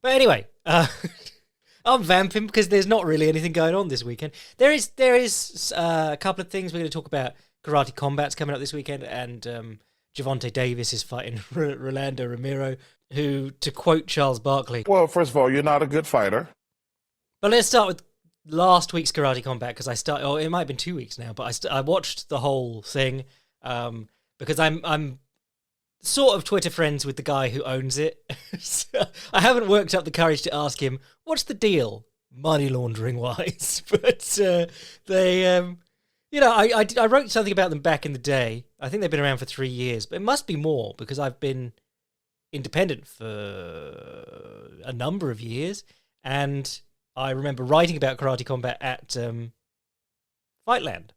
But anyway, I'm vamping because there's not really anything going on this weekend. There is a couple of things we're going to talk about. Karate Combat's coming up this weekend, and Javante Davis is fighting Rolando Romero, who, to quote Charles Barkley... Well, first of all, you're not a good fighter. But let's start with last week's Karate Combat, because it might have been 2 weeks now, but I watched the whole thing because I'm sort of Twitter friends with the guy who owns it. So I haven't worked up the courage to ask him, what's the deal, money laundering wise? But I wrote something about them back in the day. I think they've been around for 3 years, but it must be more because I've been independent for a number of years. And I remember writing about Karate Combat at Fightland.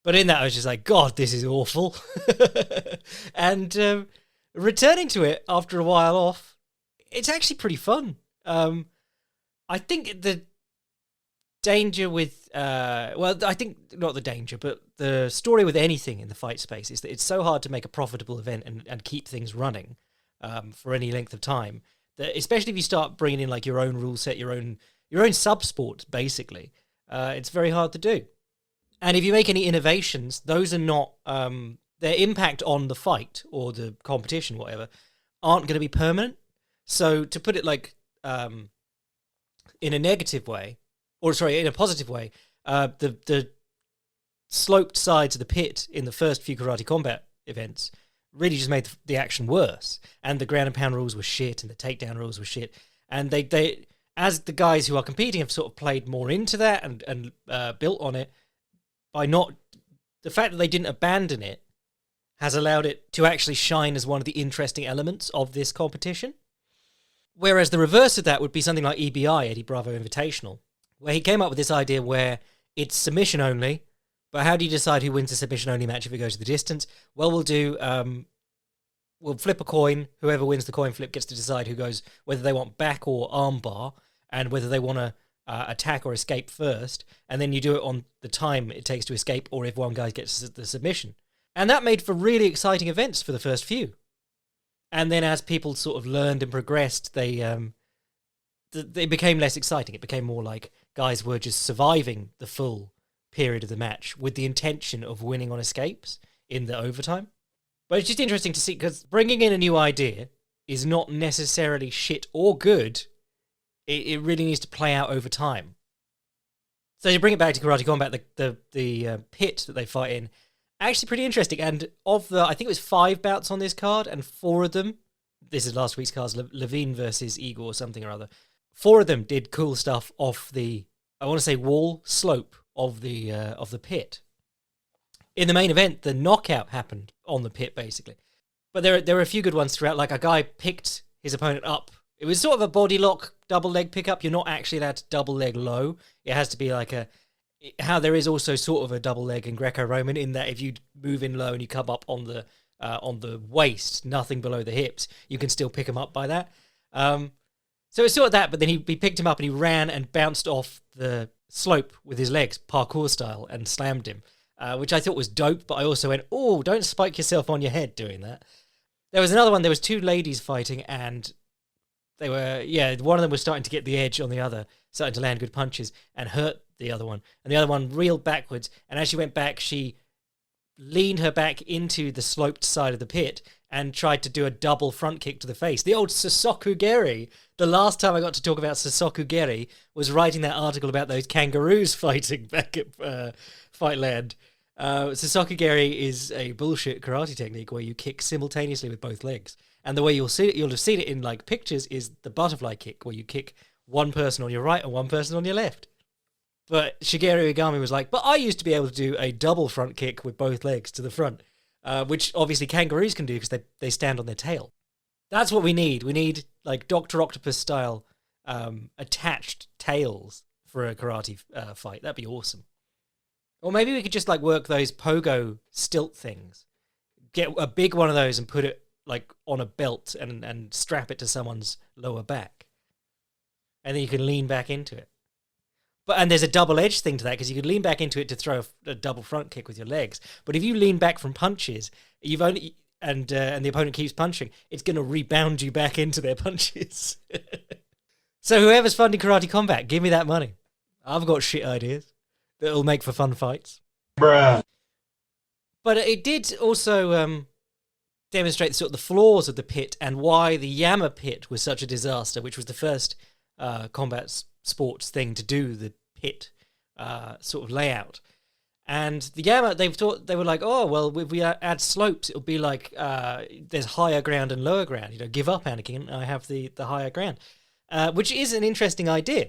But in that, I was just like, God, this is awful. And returning to it after a while off, it's actually pretty fun. I think the danger with... I think not the danger, but the story with anything in the fight space is that it's so hard to make a profitable event and keep things running for any length of time, that especially if you start bringing in like your own rule set, your own sub-sport, basically, it's very hard to do. And if you make any innovations, those are not... their impact on the fight or the competition, whatever, aren't going to be permanent. So to put it like in a negative way, in a positive way, the sloped sides of the pit in the first few Karate Combat events really just made the action worse. And the ground and pound rules were shit, and the takedown rules were shit. And they as the guys who are competing have sort of played more into that and built on it, the fact that they didn't abandon it has allowed it to actually shine as one of the interesting elements of this competition. Whereas the reverse of that would be something like EBI, Eddie Bravo Invitational, where he came up with this idea where it's submission only, but how do you decide who wins the submission only match if it goes to the distance? Well, we'll flip a coin. Whoever wins the coin flip gets to decide whether they want back or arm bar, and whether they want to attack or escape first, and then you do it on the time it takes to escape, or if one guy gets the submission. And that made for really exciting events for the first few. And then as people sort of learned and progressed, they became less exciting. It became more like guys were just surviving the full period of the match with the intention of winning on escapes in the overtime. But it's just interesting to see, because bringing in a new idea is not necessarily shit or good. It really needs to play out over time. So to bring it back to Karate Combat, the pit that they fight in, actually pretty interesting. And I think it was 5 bouts on this card, and 4 of them, this is last week's cards, Levine versus Igor or something or other, 4 of them did cool stuff off the, I want to say, wall slope of the pit. In the main event, the knockout happened on the pit, basically. But there were a few good ones throughout. Like, a guy picked his opponent up. It was sort of a body lock, double leg pickup. You're not actually allowed to double leg low. It has to be like how there is also sort of a double leg in Greco-Roman, in that if you move in low and you come up on the waist, nothing below the hips, you can still pick him up by that. So it's sort of that, but then he picked him up and he ran and bounced off the slope with his legs, parkour style, and slammed him, which I thought was dope, but I also went, oh, don't spike yourself on your head doing that. There was another one, there was 2 ladies fighting, and they were, one of them was starting to get the edge on the other, starting to land good punches and hurt the other one. And the other one reeled backwards, and as she went back, she leaned her back into the sloped side of the pit and tried to do a double front kick to the face. The old Sosokugeri. The last time I got to talk about Sosokugeri was writing that article about those kangaroos fighting back at Fightland. Sosokugeri is a bullshit karate technique where you kick simultaneously with both legs. And the way you'll have seen it in like pictures is the butterfly kick, where you kick one person on your right and one person on your left. But Shigeru Igami was like, but I used to be able to do a double front kick with both legs to the front, which obviously kangaroos can do because they stand on their tail. That's what we need. We need like Dr. Octopus style attached tails for a karate fight. That'd be awesome. Or maybe we could just like work those pogo stilt things. Get a big one of those and put it like on a belt and strap it to someone's lower back. And then you can lean back into it. And there's a double-edged thing to that, because you could lean back into it to throw a double front kick with your legs. But if you lean back from punches, and the opponent keeps punching, it's going to rebound you back into their punches. So whoever's funding Karate Combat, give me that money. I've got shit ideas that'll make for fun fights. Bruh. But it did also demonstrate sort of the flaws of the pit and why the Yama pit was such a disaster, which was the first combat sports thing to do the pit sort of layout. And the Yama, they were like, oh, well, if we add slopes, it'll be like there's higher ground and lower ground. Give up, Anakin, I have the higher ground. Which is an interesting idea.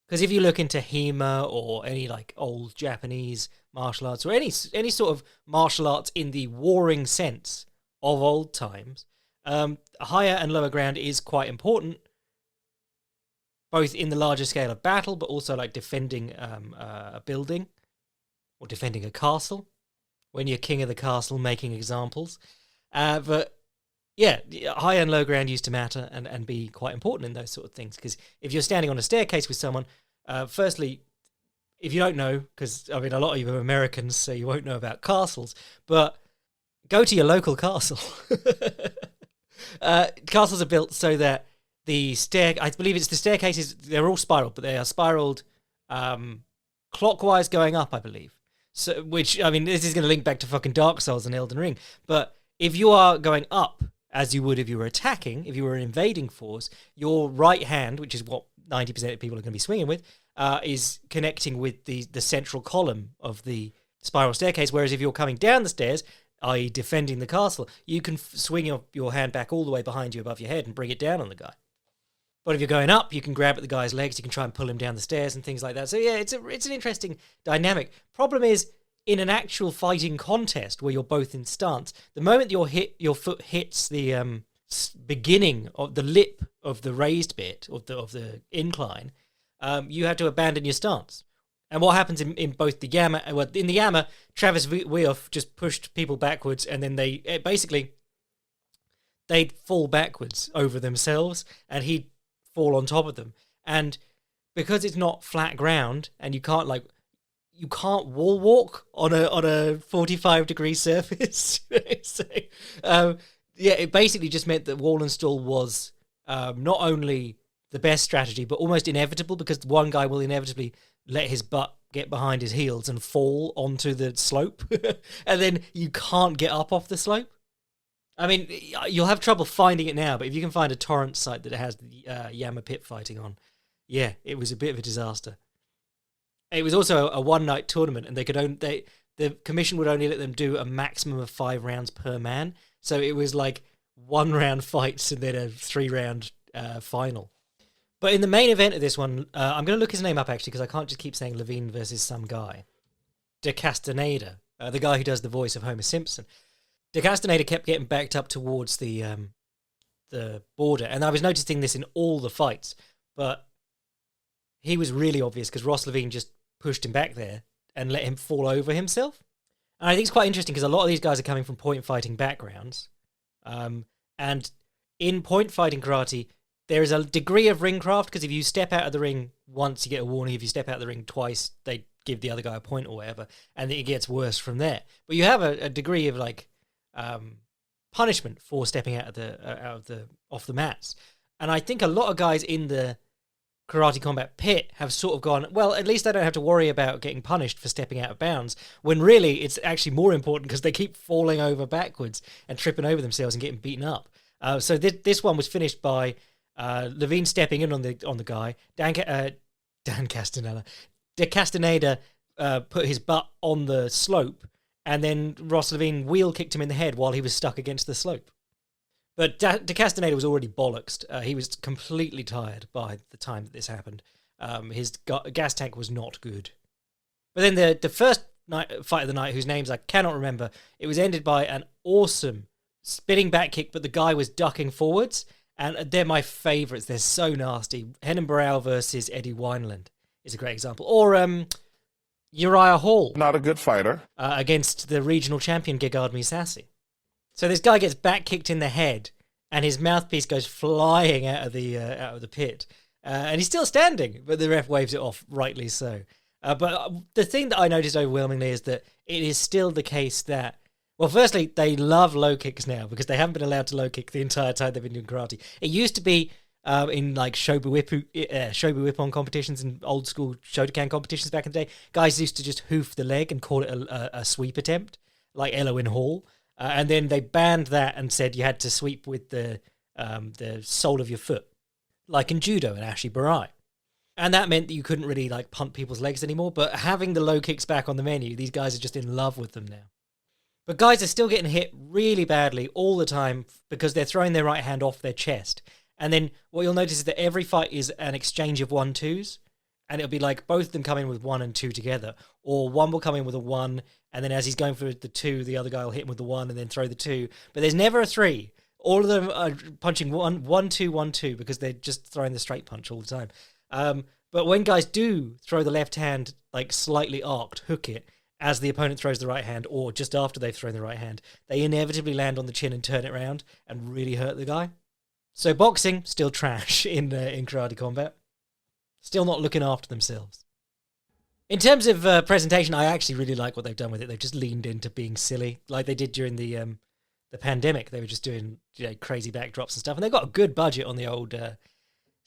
Because if you look into HEMA or any like old Japanese martial arts or any sort of martial arts in the warring sense of old times, higher and lower ground is quite important, both in the larger scale of battle, but also like defending a building or defending a castle when you're king of the castle making examples. But yeah, high and low ground used to matter and be quite important in those sort of things. Because if you're standing on a staircase with someone, firstly, if you don't know, because I mean a lot of you are Americans, so you won't know about castles, but go to your local castle. Castles are built so that I believe it's the staircases, they're all spiraled, but they are spiraled clockwise going up, I believe. So, which, I mean, this is going to link back to fucking Dark Souls and Elden Ring, but if you are going up, as you would if you were attacking, if you were an invading force, your right hand, which is what 90% of people are going to be swinging with, is connecting with the central column of the spiral staircase, whereas if you're coming down the stairs, i.e. defending the castle, you can swing your hand back all the way behind you above your head and bring it down on the guy. But if you're going up, you can grab at the guy's legs, you can try and pull him down the stairs and things like that. So yeah, it's an interesting dynamic. Problem is, in an actual fighting contest where you're both in stance, the moment your foot hits the beginning of the lip of the raised bit of the incline, you have to abandon your stance. And what happens in both the Yama, well, in the Yama, Travis Weoff just pushed people backwards, and then they'd fall backwards over themselves, and he'd fall on top of them. And because it's not flat ground, and you can't wall walk on a 45-degree surface. So, yeah, it basically just meant that wall and stall was not only the best strategy, but almost inevitable, because one guy will inevitably let his butt get behind his heels and fall onto the slope, and then you can't get up off the slope. I mean, you'll have trouble finding it now, but if you can find a torrent site that has the Yama pit fighting on, yeah, it was a bit of a disaster. It was also a one-night tournament, and the commission would only let them do a maximum of 5 rounds per man. So it was like 1-round fights and then a 3-round final. But in the main event of this one, I'm going to look his name up actually, because I can't just keep saying Levine versus some guy. De Castaneda, the guy who does the voice of Homer Simpson. De Castaneda kept getting backed up towards the border, and I was noticing this in all the fights, but he was really obvious because Ross Levine just pushed him back there and let him fall over himself. And I think it's quite interesting because a lot of these guys are coming from point fighting backgrounds, and in point fighting karate, there is a degree of ring craft, because if you step out of the ring once, you get a warning. If you step out of the ring twice, they give the other guy a point or whatever, and it gets worse from there. But you have a degree of like punishment for stepping off the mats. And I think a lot of guys in the Karate Combat pit have sort of gone, well, at least I don't have to worry about getting punished for stepping out of bounds, when really it's actually more important because they keep falling over backwards and tripping over themselves and getting beaten up. So this one was finished by Levine stepping in on the guy. Dan Castaneda. De Castaneda put his butt on the slope, and then Ross Levine wheel kicked him in the head while he was stuck against the slope. But De Castaneda was already bollocksed. He was completely tired by the time that this happened. His gas tank was not good. But then the first fight of the night, whose names I cannot remember, it was ended by an awesome spinning back kick, but the guy was ducking forwards. And they're my favourites. They're so nasty. Henan Barao versus Eddie Wineland is a great example. Or Uriah Hall. Not a good fighter. Against the regional champion, Gegard Mousasi. So this guy gets back kicked in the head, and his mouthpiece goes flying out of the pit. And he's still standing, but the ref waves it off, rightly so. But the thing that I noticed overwhelmingly is that it is still the case that, well, firstly, they love low kicks now because they haven't been allowed to low kick the entire time they've been doing karate. It used to be in like Shobu Ippon competitions and old school Shotokan competitions back in the day. Guys used to just hoof the leg and call it a sweep attempt, like Elowin Hall. And then they banned that and said you had to sweep with the sole of your foot, like in judo and Ashi Barai. And that meant that you couldn't really like punt people's legs anymore. But having the low kicks back on the menu, these guys are just in love with them now. But guys are still getting hit really badly all the time because they're throwing their right hand off their chest. And then what you'll notice is that every fight is an exchange of 1-2s. And it'll be like both of them come in with 1 and 2 together. Or one will come in with a 1, and then as he's going for the 2, the other guy will hit him with the 1 and then throw the 2. But there's never a 3. All of them are punching 1-2 because they're just throwing the straight punch all the time. But when guys do throw the left hand, like slightly arced, hook it, as the opponent throws the right hand, or just after they've thrown the right hand, they inevitably land on the chin and turn it around and really hurt the guy. So boxing, still trash in karate combat. Still not looking after themselves. In terms of presentation, I actually really like what they've done with it. They've just leaned into being silly, like they did during the pandemic. They were just doing crazy backdrops and stuff, and they got a good budget on the old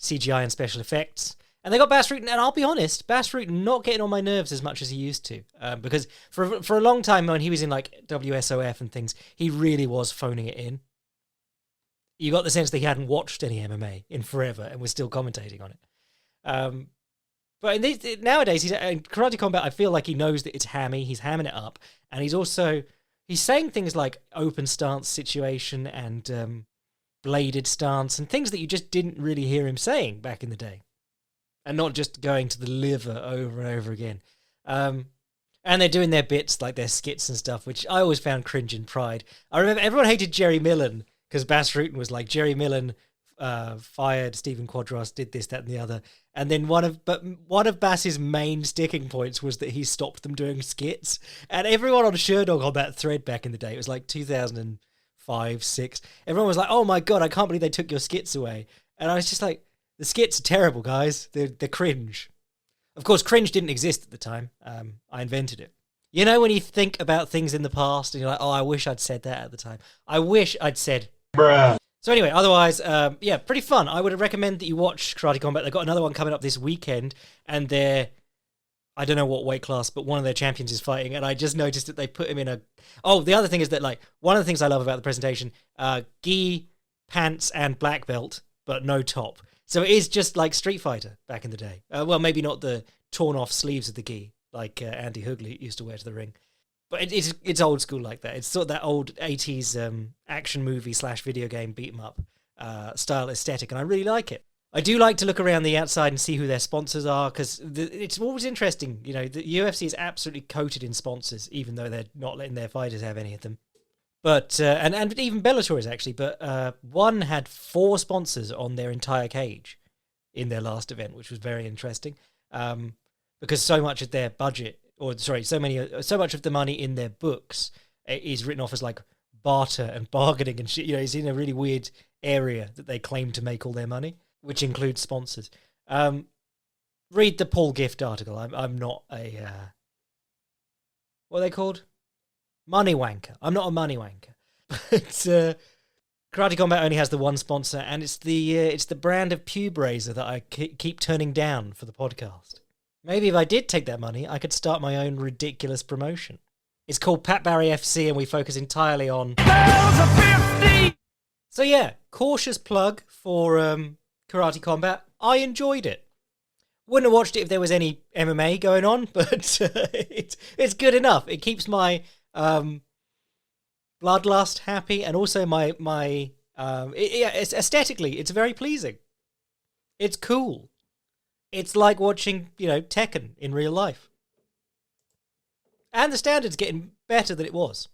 CGI and special effects. And they got Bas Rutten, and I'll be honest, Bas Rutten not getting on my nerves as much as he used to, because for a long time when he was in like WSOF and things, he really was phoning it in. You got the sense that he hadn't watched any MMA in forever and was still commentating on it. But nowadays, in Karate Combat, I feel like he knows that it's hammy. He's hamming it up, and he's saying things like open stance situation and bladed stance and things that you just didn't really hear him saying back in the day. And not just going to the liver over and over again. And they're doing their bits, like their skits and stuff, which I always found cringe and pride. I remember everyone hated Jerry Millen, because Bas Rutten was like, Jerry Millen fired Stephen Quadros, did this, that, and the other. And then one of Bass's main sticking points was that he stopped them doing skits. And everyone on Sherdog on that thread back in the day, it was like 2005, 6. Everyone was like, oh my God, I can't believe they took your skits away. And I was just like, the skits are terrible, guys. They're cringe. Of course, cringe didn't exist at the time. I invented it. You know when you think about things in the past and you're like, oh, I wish I'd said that at the time. I wish I'd said... Bruh. So anyway, otherwise, yeah, pretty fun. I would recommend that you watch Karate Combat. They've got another one coming up this weekend, and I don't know what weight class, but one of their champions is fighting, and I just noticed that they put him in a... Oh, the other thing is that, like, one of the things I love about the presentation, gi, pants, and black belt, but no top. So it is just like Street Fighter back in the day. Well, maybe not the torn-off sleeves of the gi, like Andy Hugley used to wear to the ring. But it's old school like that. It's sort of that old 80s action movie / video game beat-em-up style aesthetic, and I really like it. I do like to look around the outside and see who their sponsors are, because it's always interesting. You know, the UFC is absolutely coated in sponsors, even though they're not letting their fighters have any of them. But and even Bellator is actually, but one had 4 sponsors on their entire cage in their last event, which was very interesting, because so much of their budget, so much of the money in their books is written off as like barter and bargaining and shit. You know, it's in a really weird area that they claim to make all their money, which includes sponsors. Read the Paul Gift article. I'm not a what are they called? Money wanker. I'm not a money wanker. But Karate Combat only has the one sponsor, and it's the brand of pube razor that I keep turning down for the podcast. Maybe if I did take that money, I could start my own ridiculous promotion. It's called Pat Barry FC, and we focus entirely on... So yeah, cautious plug for Karate Combat. I enjoyed it. Wouldn't have watched it if there was any MMA going on, but it's good enough. It keeps my bloodlust happy, and also it's aesthetically, it's very pleasing. It's cool. It's like watching, Tekken in real life. And the standard's getting better than it was.